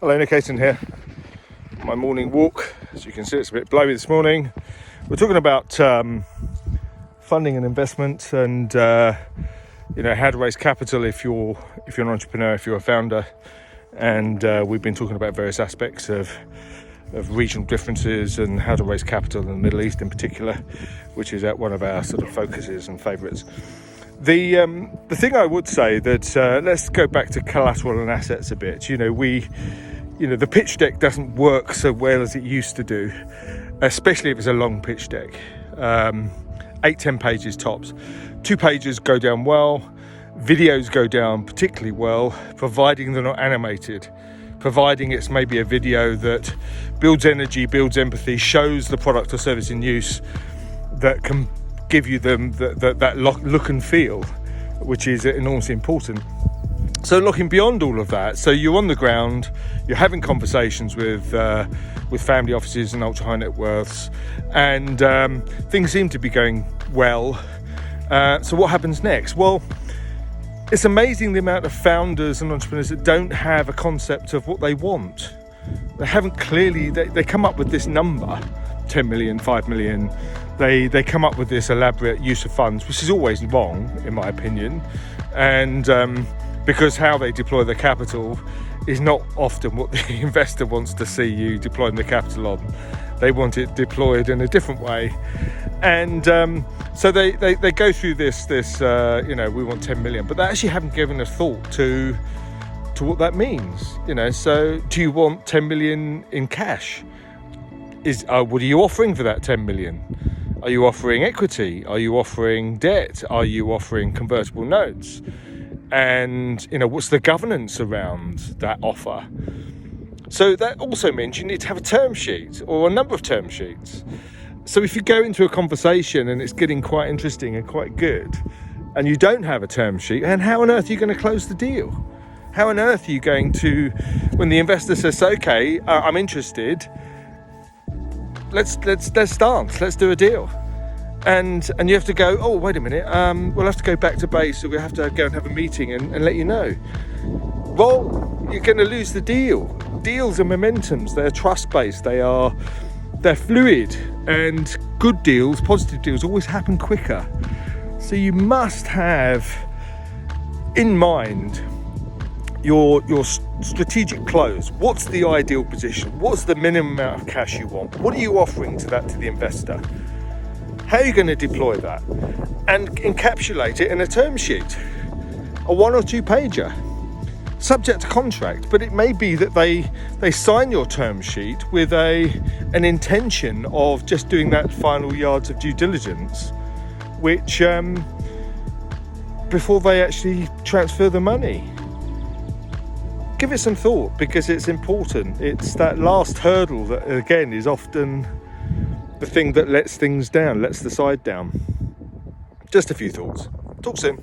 Hello, Nick Ayton here. My morning walk. As you can see, it's a bit blowy this morning. We're talking about funding and investment, and how to raise capital if you're an entrepreneur, if you're a founder. And we've been talking about various aspects of regional differences and how to raise capital in the Middle East in particular, which is one of our sort of focuses and favourites. The thing I would say that let's go back to collateral and assets a bit. The pitch deck doesn't work so well as it used to do, especially if it's a long pitch deck. 8-10 pages tops. 2 pages go down well. Videos go down particularly well, providing they're not animated, providing it's maybe a video that builds energy, builds empathy, shows the product or service in use, that can give you them that look and feel, which is enormously important. So looking beyond all of that, so you're on the ground, you're having conversations with family offices and ultra high net worths, and things seem to be going well. So what happens next? Well, it's amazing the amount of founders and entrepreneurs that don't have a concept of what they want. They haven't clearly, they come up with this number, 10 million, 5 million. They come up with this elaborate use of funds, which is always wrong, in my opinion. And because how they deploy their capital is not often what the investor wants to see you deploying the capital on. They want it deployed in a different way. And so they go through this we want 10 million, but they actually haven't given a thought to what that means. So do you want 10 million in cash? What are you offering for that 10 million? Are you offering equity? Are you offering debt? Are you offering convertible notes? And what's the governance around that offer? So that also means you need to have a term sheet or a number of term sheets. So if you go into a conversation and it's getting quite interesting and quite good, and you don't have a term sheet, and how on earth are you going to close the deal? How on earth are you going to, when the investor says, okay, I'm interested, let's dance, let's do a deal. And you have to go, oh, wait a minute, we'll have to go back to base, so we'll have to go and have a meeting and let you know. Well, you're going to lose the deal. Deals are momentums, they're trust-based, they're fluid, and good deals, positive deals always happen quicker. So you must have in mind your strategic close. What's the ideal position? What's the minimum amount of cash you want? What are you offering to the investor? How are you going to deploy that? And encapsulate it in a term sheet, a 1 or 2 pager, subject to contract. But it may be that they sign your term sheet with an intention of just doing that final yards of due diligence, which before they actually transfer the money. Give it some thought, because it's important. It's that last hurdle that, again, is often the thing that lets the side down. Just a few thoughts. Talk soon.